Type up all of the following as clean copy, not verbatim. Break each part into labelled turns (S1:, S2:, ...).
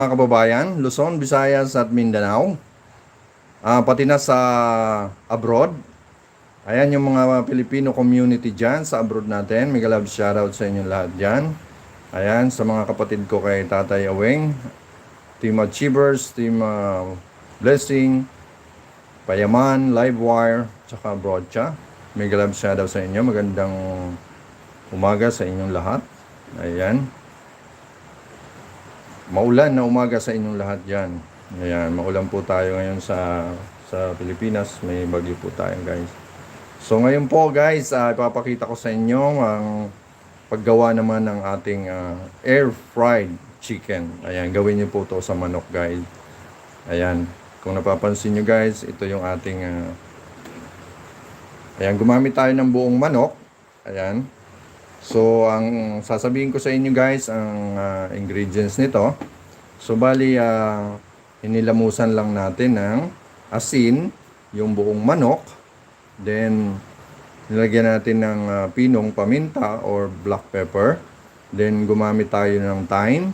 S1: Mga kababayan, Luzon, Visayas at Mindanao, pati na sa abroad. Ayan yung mga Filipino community dyan sa abroad natin. Mega love shoutout sa inyo lahat dyan. Ayan, sa mga kapatid ko kay Tatay Aweng, Team Achievers, Team Blessing, Payaman, Livewire, tsaka Broadcha. Mega love shoutout sa inyo. Magandang umaga sa inyong lahat. Ayan. Maulan na umaga sa inyong lahat dyan. Ayan, maulan po tayo ngayon sa Pilipinas. May bagyo po tayo guys. So ngayon po guys, ipapakita ko sa inyo ang paggawa naman ng ating air fried chicken. Ayan, gawin niyo po to sa manok guys. Ayan, kung napapansin niyo guys, ito yung ating ayan, gumamit tayo ng buong manok. Ayan. So, ang sasabihin ko sa inyo guys, ang ingredients nito. So, bali, inilamusan lang natin ng asin, yung buong manok. Then, nilagyan natin ng pinong paminta or black pepper. Then, gumamit tayo ng thyme.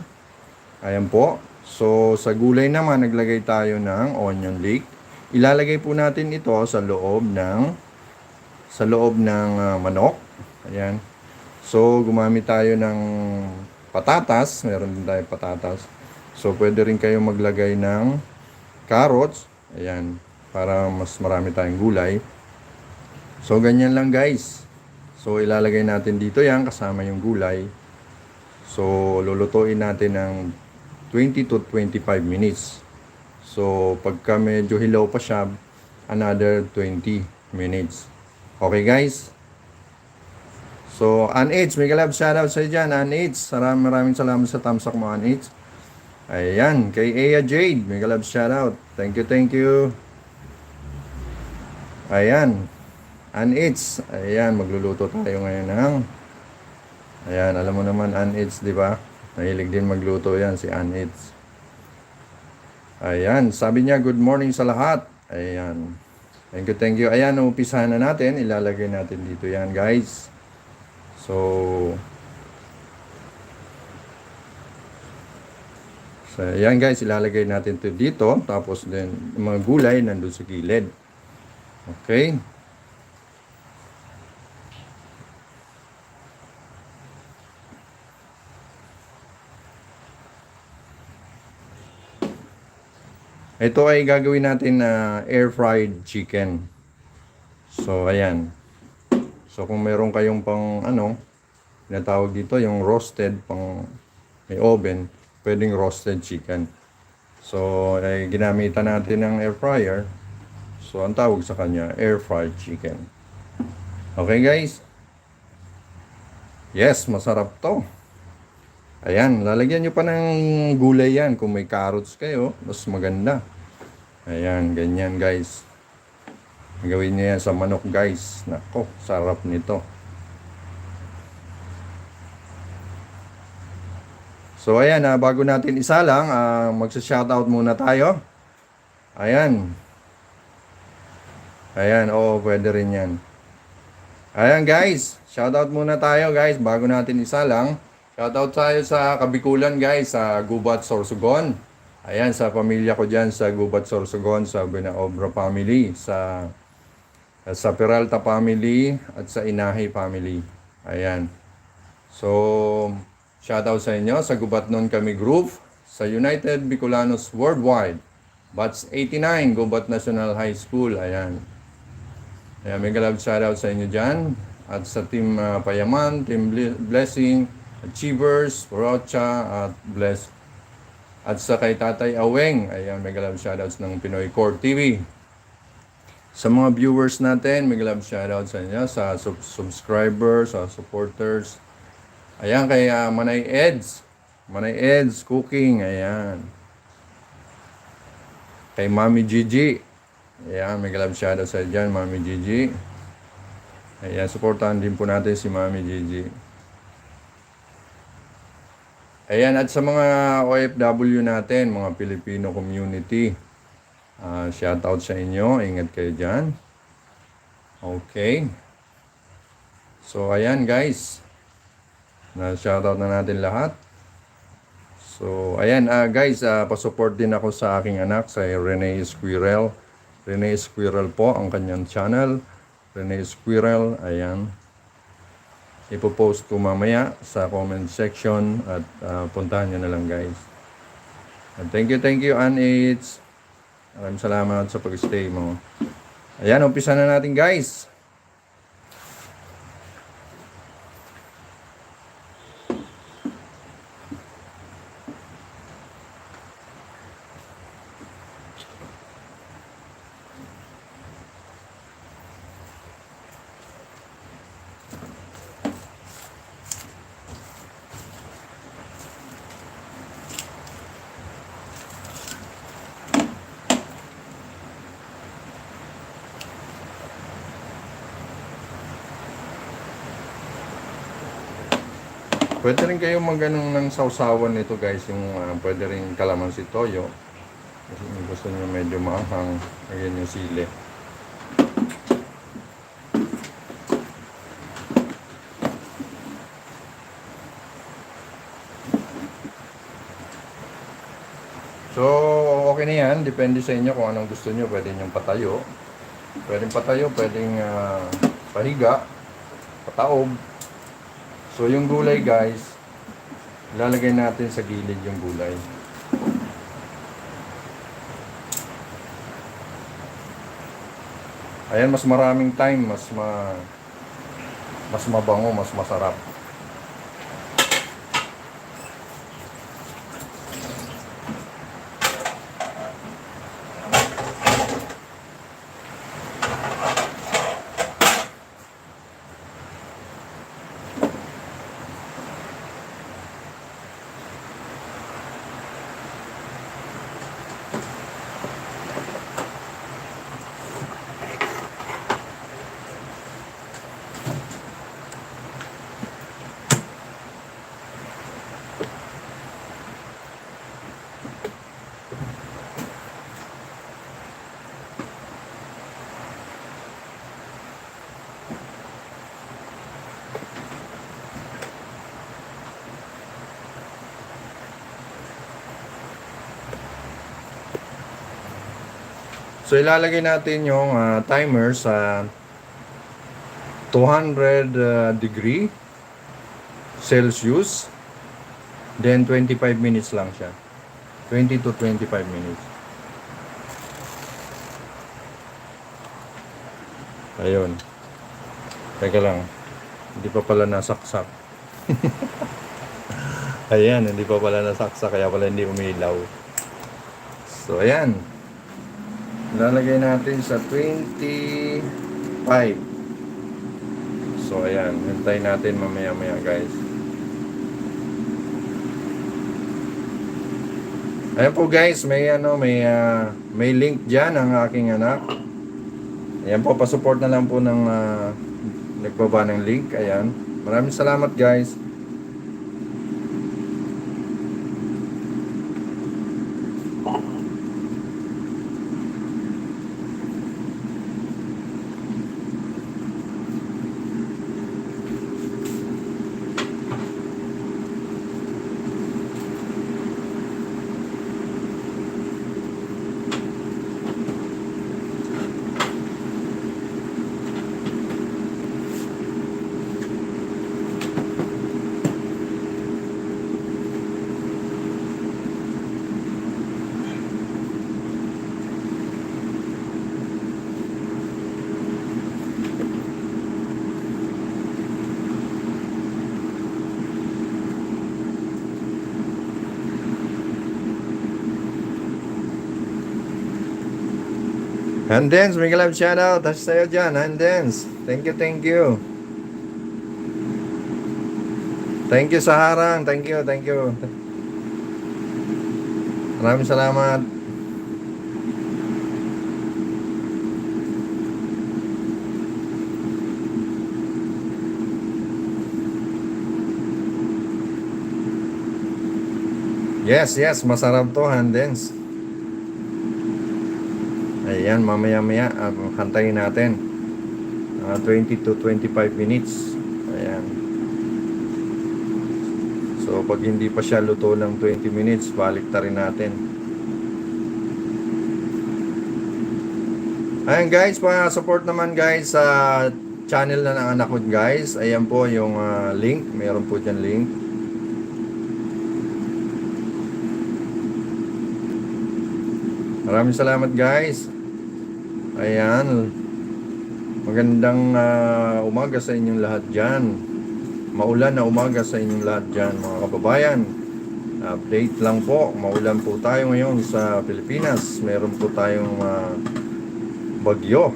S1: Ayan po. So, sa gulay naman, naglagay tayo ng onion leek. Ilalagay po natin ito sa loob ng manok. Ayan. So, gumamit tayo ng patatas. Meron din tayo patatas. So, pwede rin kayo maglagay ng carrots. Ayan. Para mas marami tayong gulay. So, ganyan lang guys. So, ilalagay natin dito yan kasama yung gulay. So, lulutuin natin ng 20 to 25 minutes. So, pagka medyo hilaw pa siya, another 20 minutes. Okay guys? So, Anage, mega love shoutout sa iyo dyan, Anage. Maraming salamat sa thumbs up mo, Anage. Ayan, kay Aya Jade, mega love shoutout. Thank you, thank you. Ayan, Anage. Ayan, magluluto tayo ngayon ng ayan, alam mo naman Anage, di ba? Mahilig din magluto yan si Anage. Ayan, sabi niya, good morning sa lahat. Ayan. Thank you, thank you. Ayan, umpisahan na natin. Ilalagay natin dito yan, guys. So, yan guys, ilalagay natin ito dito. Tapos din, mga gulay nandun sa gilid. Okay. Ito ay gagawin natin na air fried chicken. So, ayan. So, kung meron kayong pang tinatawag dito yung roasted, pang may oven, pwedeng roasted chicken. So, ay ginamitan natin ng air fryer. So, ang tawag sa kanya, air fried chicken. Okay guys? Yes, masarap to. Ayan, lalagyan nyo pa ng gulay yan. Kung may carrots kayo, mas maganda. Ayan, ganyan guys. Gawin niyo yan sa manok guys. Nako, sarap nito. So ayan, bago natin isa lang, magsa-shoutout muna tayo. Ayan. Ayan, oo, pwede rin yan. Ayan guys, shoutout muna tayo guys, bago natin isa lang. Shoutout tayo sa Kabikulan guys, sa Gubat, Sorsogon. Ayan, sa pamilya ko dyan sa Gubat, Sorsogon, sa Binaobra family, sa Peralta family, at sa Inahi family. Ayan. So, shoutout sa inyo, sa Gubat nun kami group, sa United Bicolanos Worldwide, Batch 89, Gubat National High School. Ayan. Ayan, mega love shoutout sa inyo dyan. At sa Team Payaman, Team Blessing, Achievers, Rocha, at Bless. At sa kay Tatay Aweng, ayan, mega love shoutouts ng Pinoy Core TV. Sa mga viewers natin, mega love shoutout sa inyo, sa subscribers, sa supporters. Ayan, kay Manay Eds Cooking, ayan. Kay Mami Gigi. Ayan, mega love shoutout sa dyan, Mami Gigi. Ayan, supportahan din po natin si Mami Gigi. Ayan, at sa mga OFW natin, mga Filipino community, shoutout sa inyo, ingat kayo dyan. Okay. So, ayan guys. Na-shoutout na natin lahat. So, ayan, guys, pasupport din ako sa aking anak, sa Rene Squirrel. Rene Squirrel po ang kanyang channel. Rene Squirrel, ayan. Ipopost ko mamaya sa comment section at puntahan nyo na lang, guys. And thank you, Anits. Maraming salamat sa pag-stay mo. Ayan, umpisa na natin, guys. Pwede rin kayo mag-anong ng sausawan nito, guys, yung pwede rin kalamansi toyo. Kasi kung gusto nyo medyo maanghang, lagyan yung sili. So, okay na yan. Depende sa inyo kung anong gusto nyo. Pwede nyo patayo. Pwedeng patayo, pwedeng pahiga, pataob. So, yung gulay, guys, ilalagay natin sa gilid yung gulay. Ayan, mas maraming time, mas mabango, mas masarap. So, ilalagay natin yung timer sa 200 degree Celsius. Then, 25 minutes lang siya. 20 to 25 minutes. Ayun. Teka lang. Hindi pa pala nasaksak. Ayan, hindi pa pala nasaksak. Kaya pala hindi umilaw. So, ayan. Lalagay natin sa 25. So, ayan. Hintayin natin mamaya-maya, guys. Ayan po, guys. May link dyan ang aking anak. Ayan po, pasupport na lang po ng nagbaba ng link. Ayan. Maraming salamat, guys. Handens, may love shoutout. Touch sa'yo dyan, Handens. Thank you, thank you. Thank you sa harang. Thank you, thank you. Maraming salamat. Yes, masarap to, Handens. Ayan, mamaya-maya, hantayin natin. 20 to 25 minutes. Ayan. So, So pag hindi pa siya luto ng 20 minutes, balik ta rin natin. Ayan guys, pa-support naman guys sa channel na ng anak ko guys. Ayan po yung link, meron po dyan link. Maraming salamat guys. Ayan. Magandang umaga sa inyong lahat dyan. Maulan na umaga sa inyong lahat dyan mga kababayan. Update lang po. Maulan po tayo ngayon sa Pilipinas. Meron po tayong bagyo.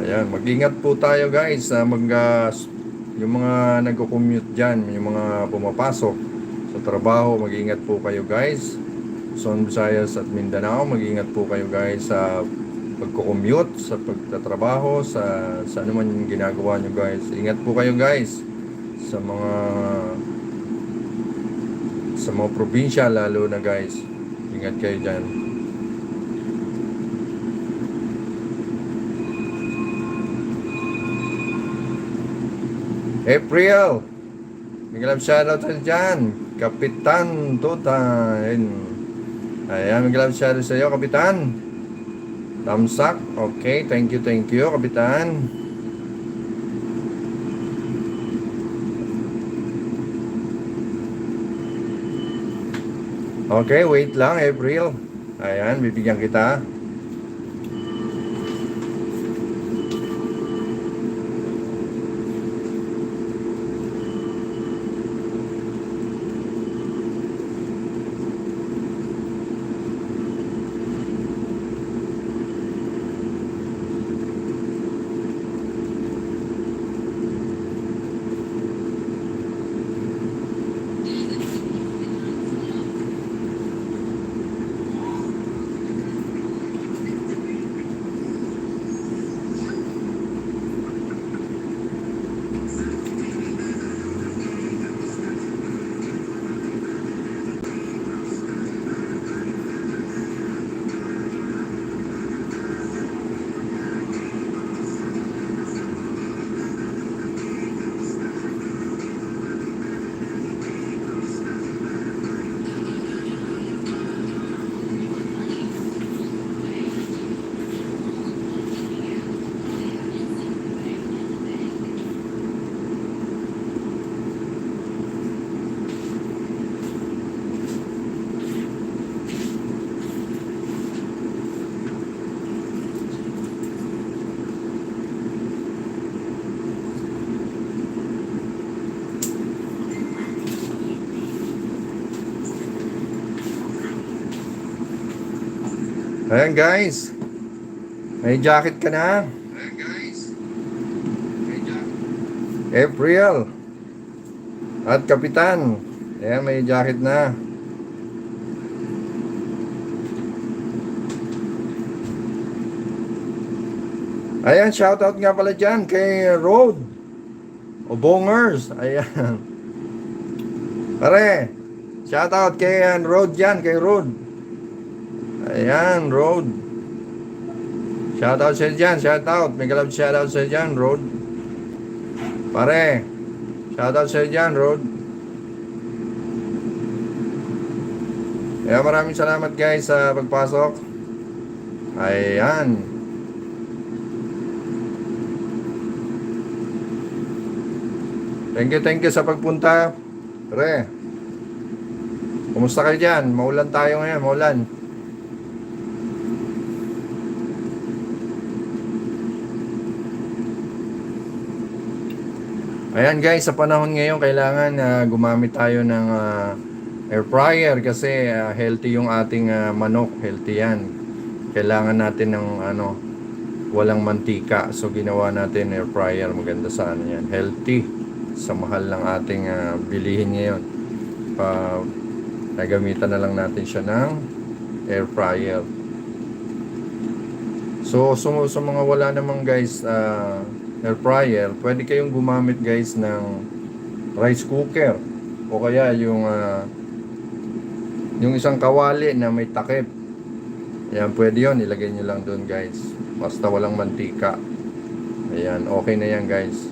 S1: Ayan. Mag-ingat po tayo guys. Yung mga nagko-commute dyan, yung mga pumapasok sa trabaho, mag-ingat po kayo guys. Luzon, Visayas at Mindanao, mag-ingat po kayo guys sa pagko-commute, sa pagtatrabaho, sa ano man yung ginagawa nyo guys. Ingat po kayo guys sa mga probinsya lalo na guys. Ingat kayo dyan. April, may shoutout sa dyan. Kapitan Tuta. Ayan, may shoutout sa iyo, Kapitan. Thumbs up. Okay, thank you, Kapitan. Okay, wait lang, April. Ayan, bibigyan kita. Ayan guys, may jacket ka na. April at Kapitan. Ayan, may jacket na. Ayan, shoutout nga pala dyan kay Road o Bongers. Ayan. Pare, shoutout kay Road dyan, kay Road. Ayan, Road. Shoutout sa dyan, shoutout. May galab shoutout sa dyan, Road. Pare, shoutout sa dyan, Road. Kaya maraming salamat guys sa pagpasok. Ayan. Thank you sa pagpunta. Pare, kumusta kayo dyan? Maulan tayo ngayon, maulan. Ayan guys, sa panahon ngayon kailangan gumamit tayo ng air fryer kasi healthy yung ating manok, healthy yan. Kailangan natin ng walang mantika. So ginawa natin air fryer, maganda sa yan. Healthy sa mahal ng ating bilihin ngayon. Nagamitan na lang natin siya ng air fryer. So sa mga wala namang guys air fryer, pwede kayong gumamit guys ng rice cooker o kaya yung isang kawali na may takip. Ayan, pwede yon, ilagay nyo lang doon guys, basta walang mantika. Ayan, okay na yan guys.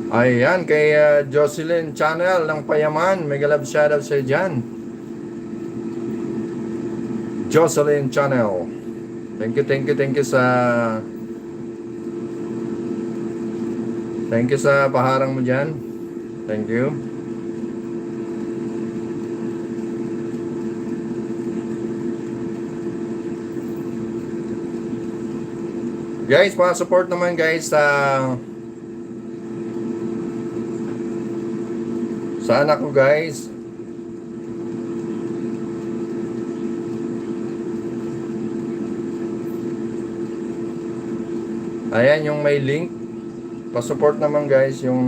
S1: Ayan, kay Jocelyn Channel ng Payaman. Mega love shoutout sa dyan. Jocelyn Channel. Thank you sa paharang mo dyan. Thank you. Guys, pa-support naman guys sa anak ko guys. Ayan yung may link. Pa-support naman guys yung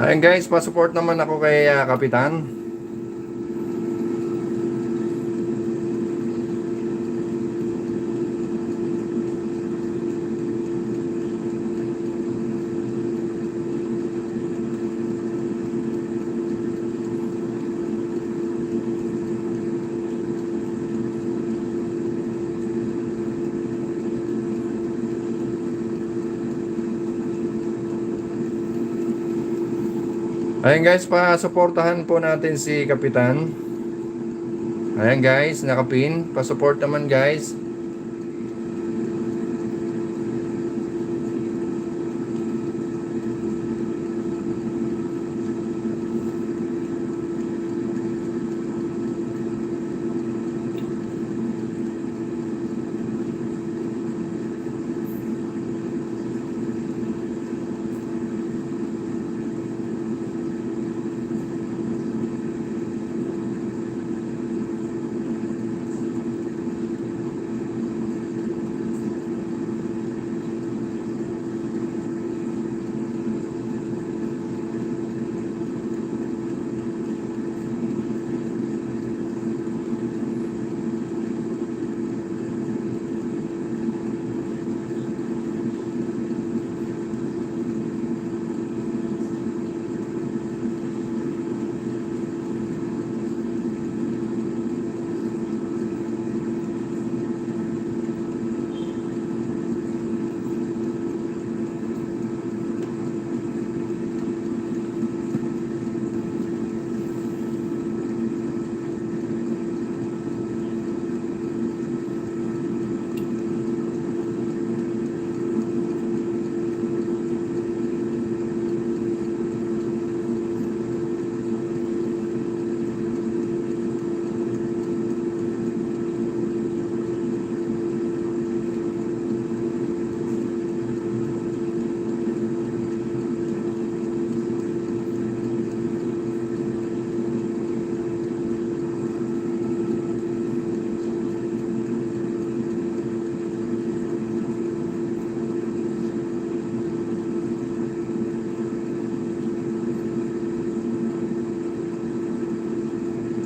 S1: ayan guys, pa-support naman ako kay Kapitan. Ayan guys, pa-suportahan po natin si Kapitan. Ayan guys, nakapin. Pa-support naman guys.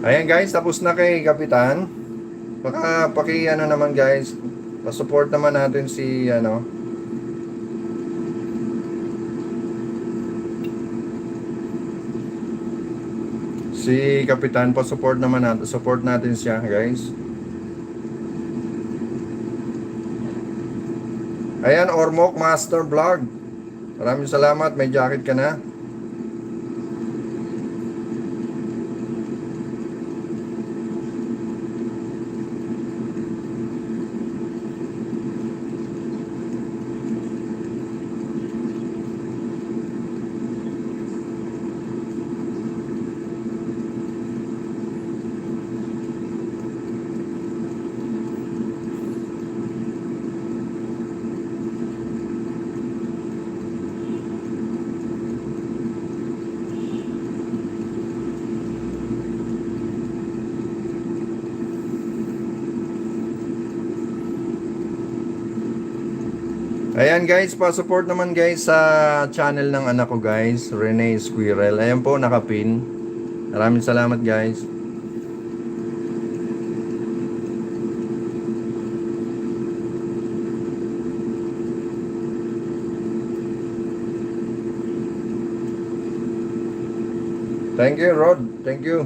S1: Ayan guys, tapos na kay Kapitan. Baka ano naman guys, pa-support naman natin si si Kapitan, pa-support naman natin, support natin siya guys. Ayan, Ormoc Master Vlog. Maraming salamat, may jacket ka na. Ayan guys, pa-support naman guys sa channel ng anak ko guys, Rene Squirrel. Ayan po, nakapin. Maraming salamat guys. Thank you, Rod. Thank you.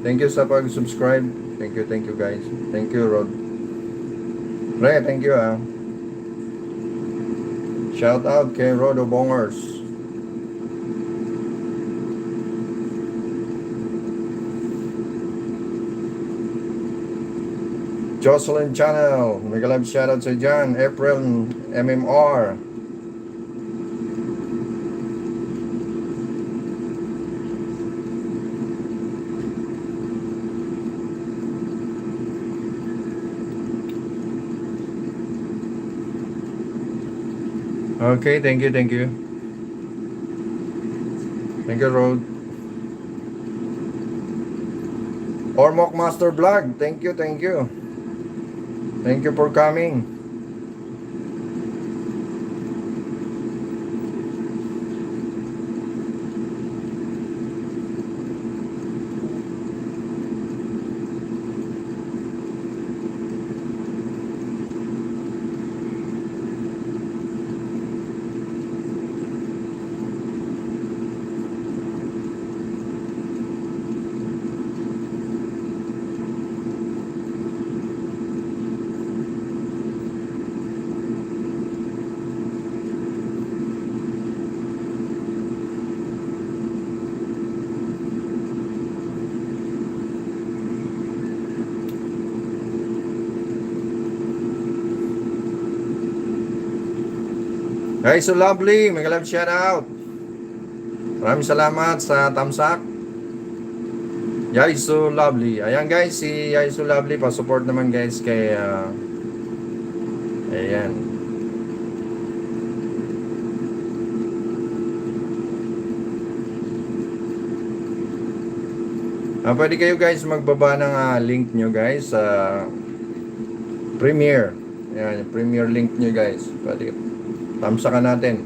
S1: Thank you sa pag-subscribe. Thank you guys. Thank you, Rod. Re, thank you ah. Shout out kay Rodo Bongers. Jocelyn Channel. Mega love shoutout sa dyan. April MMR. Okay, thank you, thank you. Thank you, Rod. Ormoc Master Vlog, thank you, thank you. Thank you for coming. Guys, so lovely. Mega love shout out. Maraming salamat sa tamsak. Guys, so lovely. Ayan guys, si Guys, so lovely. Pa-support naman guys kay ayan. Pwede kayo guys magbaba ng link nyo guys sa Premiere. Ayan, Premiere link nyo guys. Pwede tamsakan natin.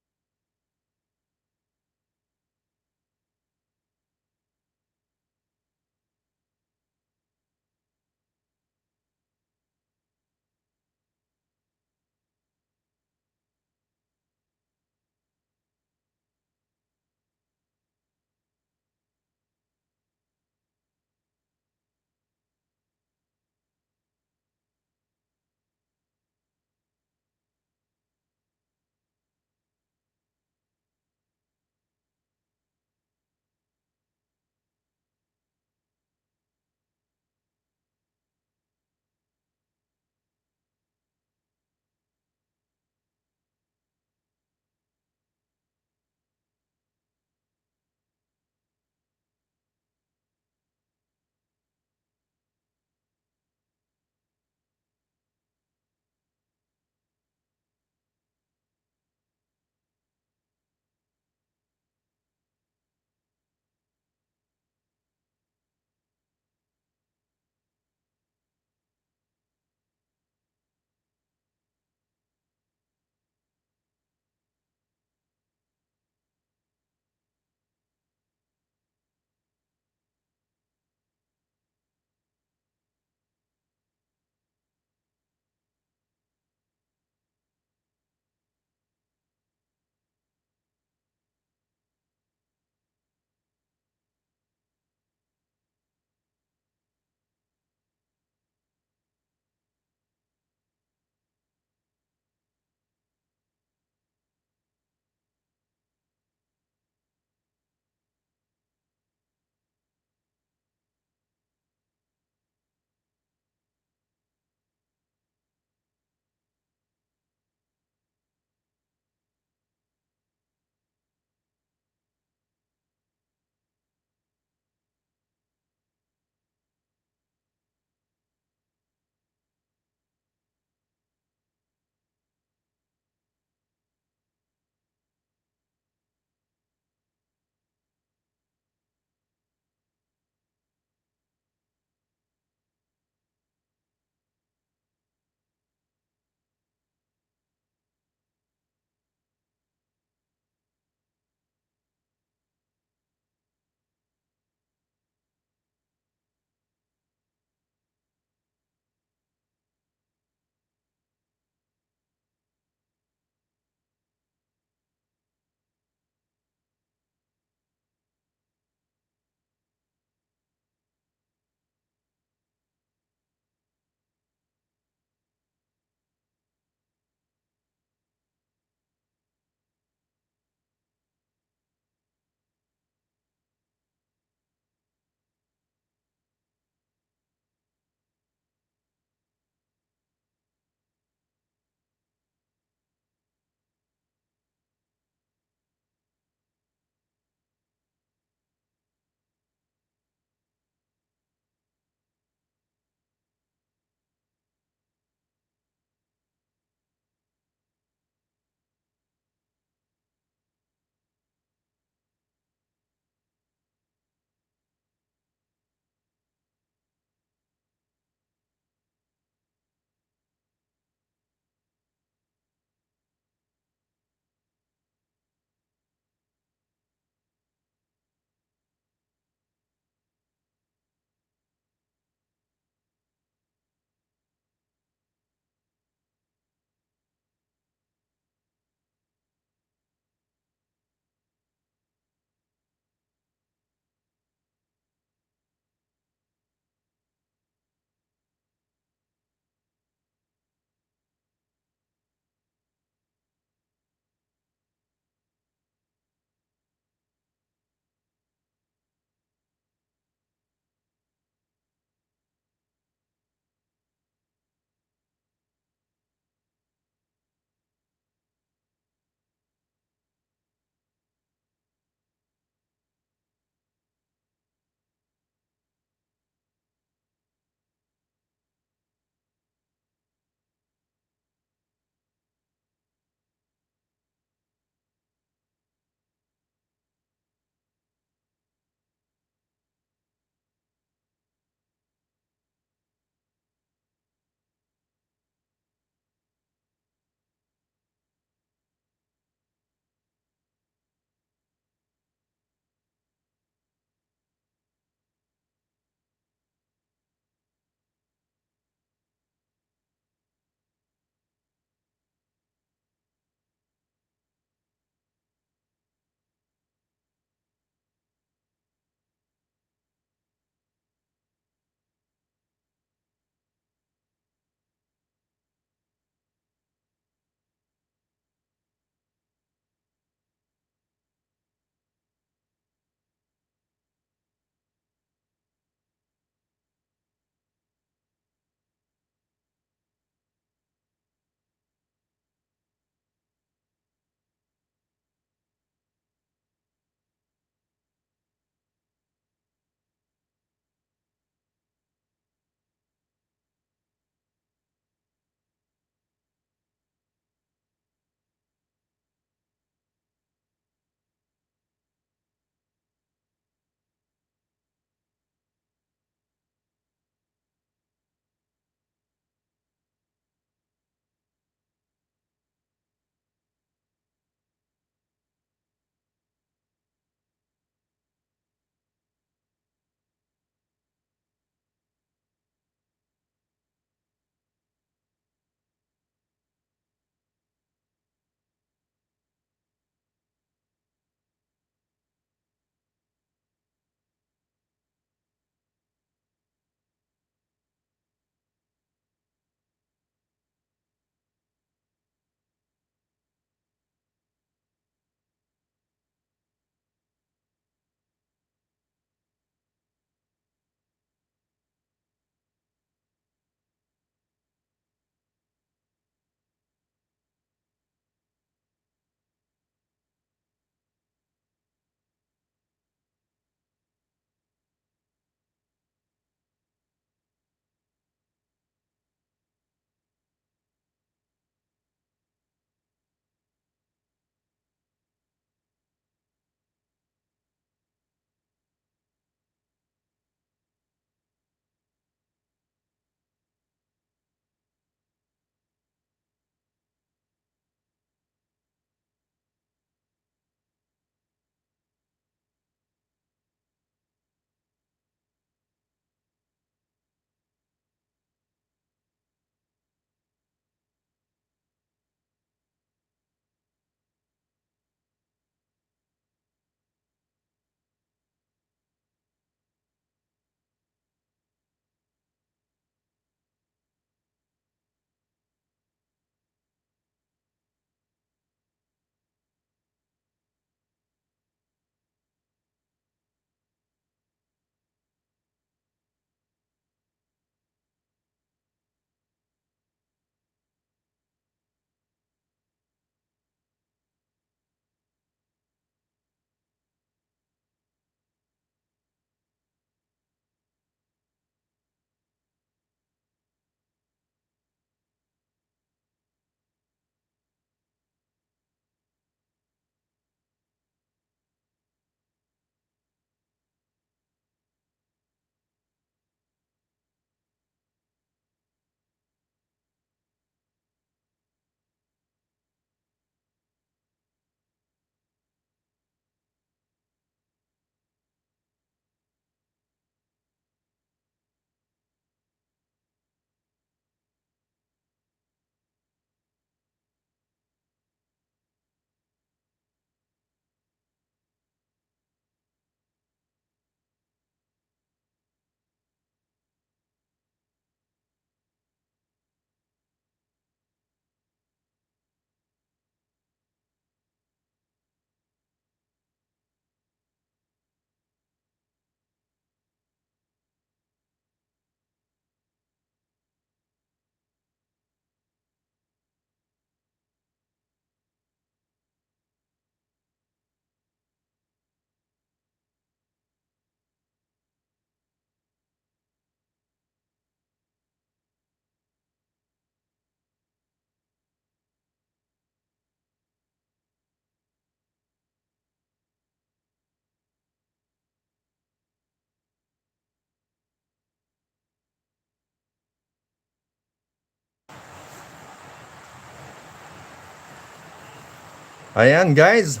S1: Ayan guys,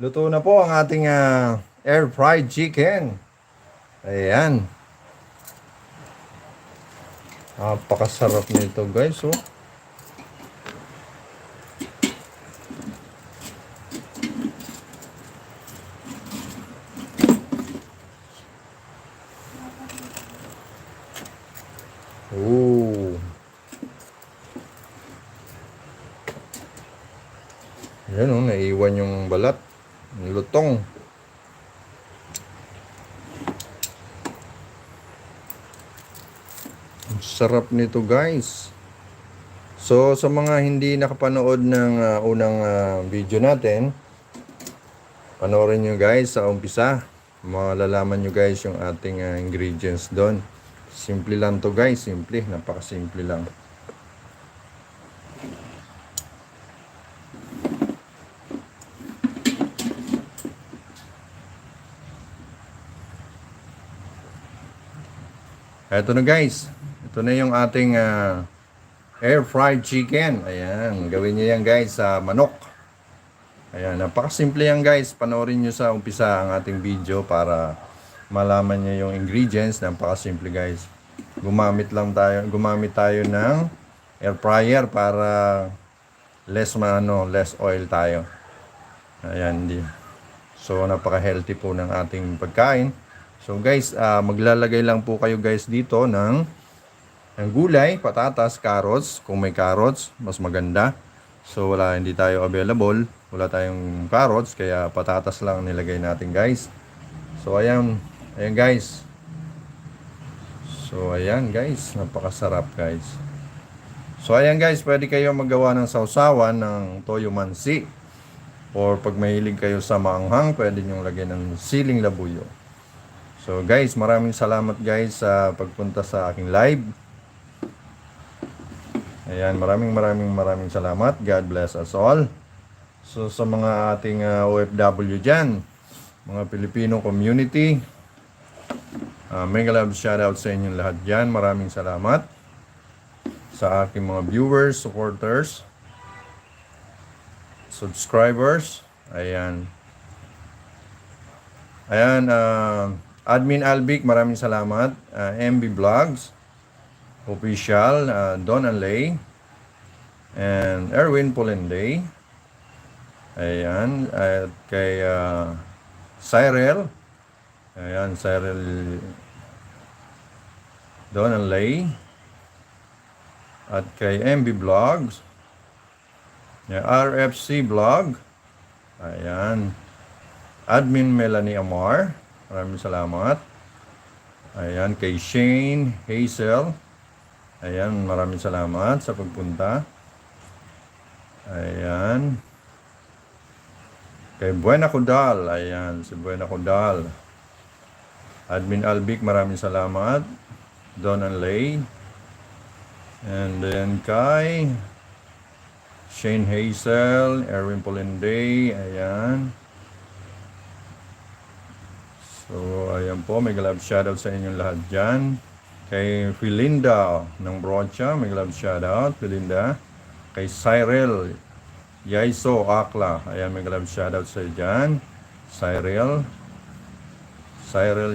S1: luto na po ang ating air fried chicken. Ayan, napakasarap nito guys. Oh. Ooh. Ayan oh, naiwan yung balat. Lutong. Ang sarap nito guys. So sa mga hindi nakapanood ng unang video natin, panoorin nyo guys sa umpisa. Malalaman nyo guys yung ating ingredients doon. Simple lang to guys, simple, napakasimple lang. Ito na guys, ito na yung ating air fried chicken. Ayan, gawin nyo yan guys sa manok. Ayan, napakasimple yan guys. Panoorin nyo sa umpisa ang ating video para malaman nyo yung ingredients. Napakasimple guys. Gumamit tayo ng air fryer para less oil tayo. Ayan, di. So napaka-healthy po ng ating pagkain. So guys, maglalagay lang po kayo guys dito ng gulay, patatas, carrots. Kung may carrots, mas maganda. So hindi tayo available. Wala tayong carrots, kaya patatas lang nilagay natin guys. So ayan guys. So ayan guys, napakasarap guys. So ayan guys, pwede kayo maggawa ng sausawan ng toyo mansi. Or pag mahilig kayo sa maanghang, pwede nyo lagyan ng siling labuyo. So guys, maraming salamat guys sa pagpunta sa aking live. Ayan, maraming salamat. God bless us all. So sa mga ating OFW dyan, mga Filipino community, mega love shoutout sa inyong lahat dyan. Maraming salamat sa aking mga viewers, supporters, subscribers. Ayan. Ayan, Admin Albic, maraming salamat. MB Vlogs Official, Don Anlay, and Erwin Polenday. Ayan, at kay Cyril. Ayan, Cyril Don Anlay. At kay MB Vlogs. RFC Vlog. Ayan. Admin Melanie Amar. Maraming salamat. Ayan, kay Shane Hazel. Ayan, maraming salamat sa pagpunta. Ayan. Kay Buena Codal. Ayan, si Buena Codal. Admin Albic, maraming salamat. Don Anlay. And then kay Shane Hazel, Erwin Polenday. Ayan. So, ayan po, may love shoutout sa inyong lahat dyan. Kay Philinda ng Brocha, may love shoutout, Philinda. Kay Cyril Yaiso Akla, ayan, may love shoutout sa dyan. Cyril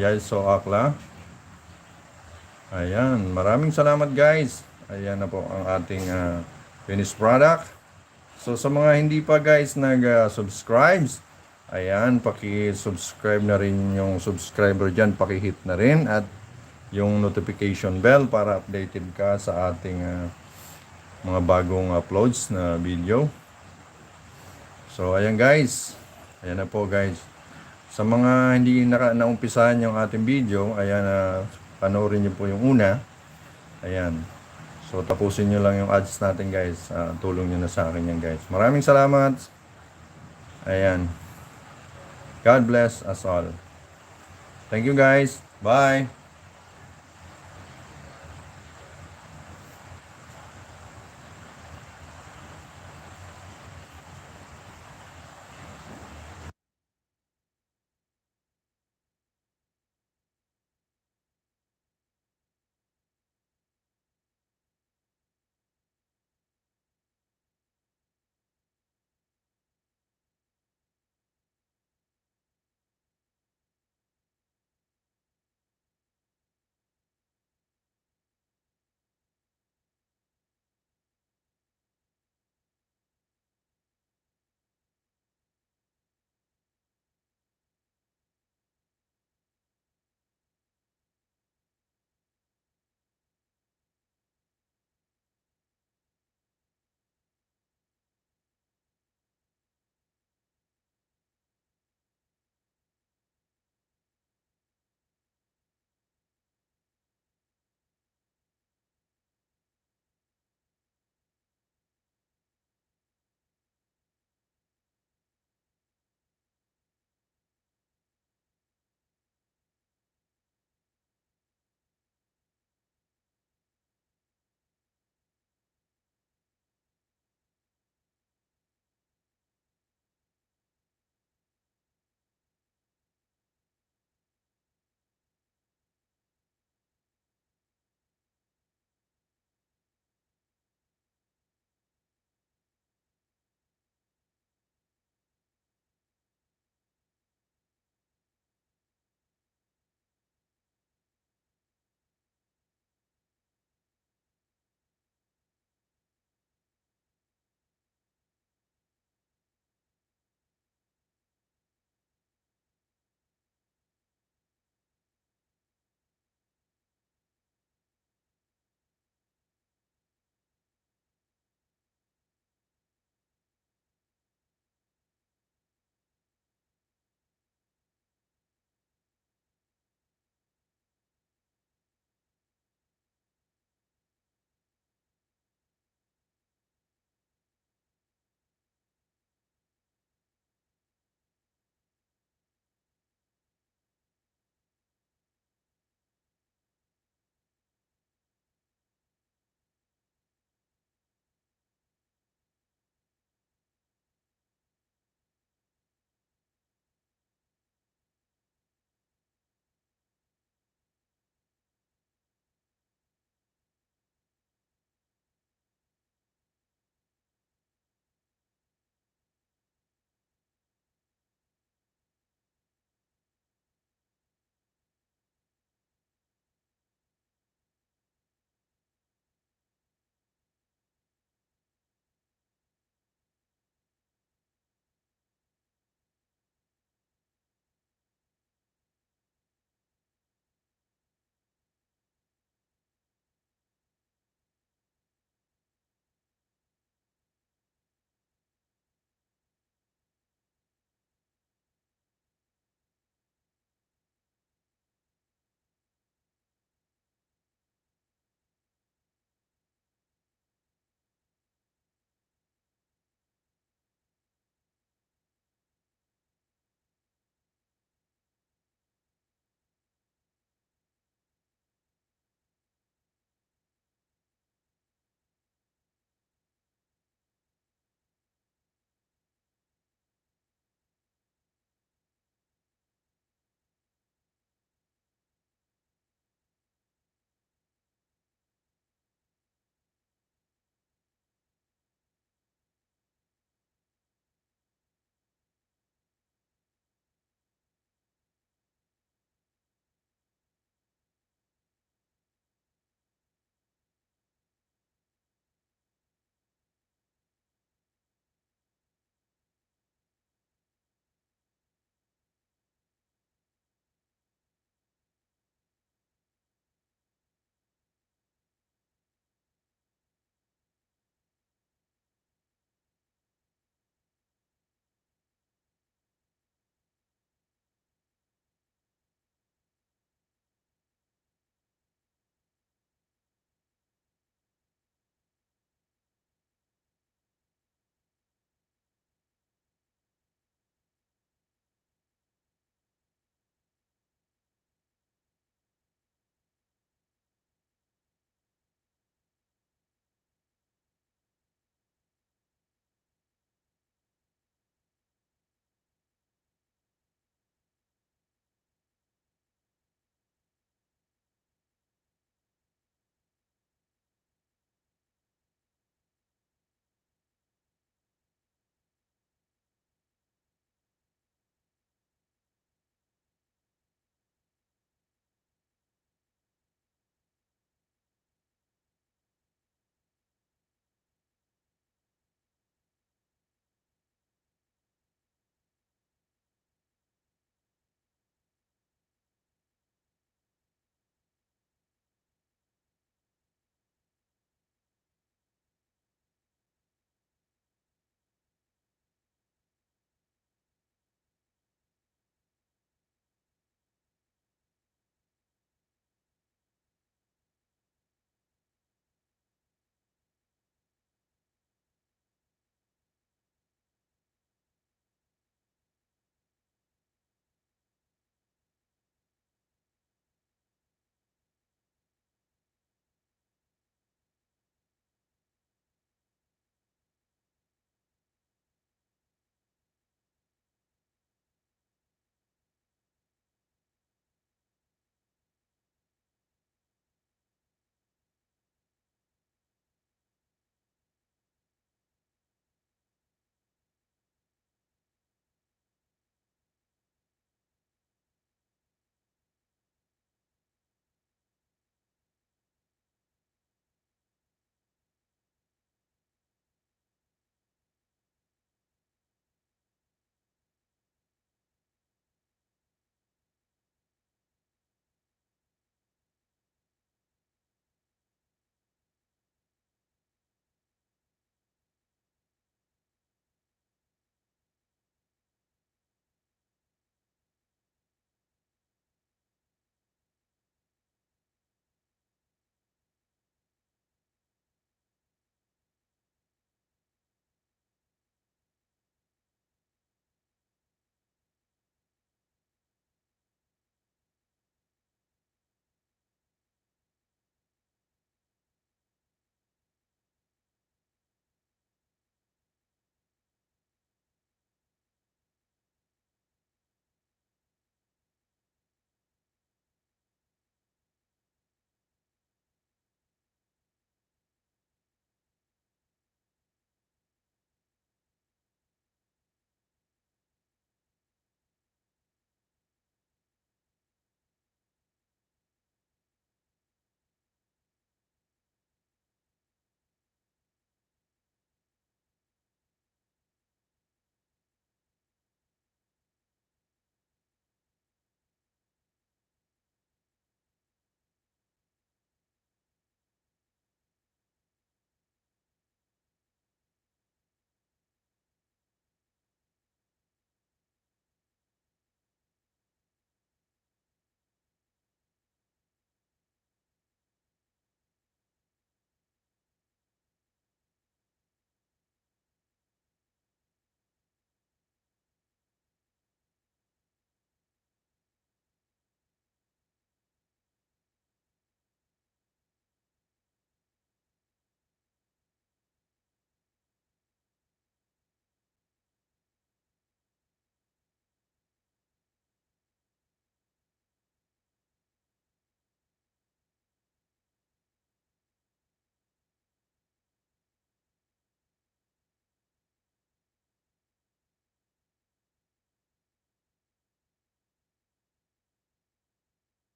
S1: Yaiso Akla. Ayan, maraming salamat guys. Ayan na po ang ating finished product. So, sa mga hindi pa guys nag-subscribe, ayan, paki-subscribe na rin yung subscriber dyan, paki-hit na rin at yung notification bell para updated ka sa ating mga bagong uploads na video. So ayan guys, ayan na po guys. Sa mga hindi naumpisahan yung ating video, ayan, panoorin nyo po yung una. Ayan. So tapusin nyo lang yung ads natin guys. Tulong nyo na sa akin yan guys. Maraming salamat. Ayan. God bless us all. Thank you guys. Bye.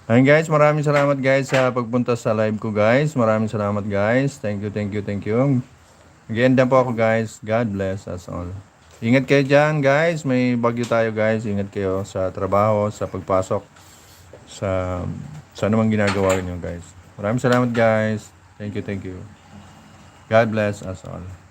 S1: Ayun guys, maraming salamat guys sa pagpunta sa live ko guys. Maraming salamat guys. Thank you, thank you, thank you. Again, po ako guys. God bless us all. Ingat kayo dyan guys. May bagyo tayo guys. Ingat kayo sa trabaho, sa pagpasok, sa anumang ginagawa niyo guys. Maraming salamat guys. Thank you, thank you. God bless us all.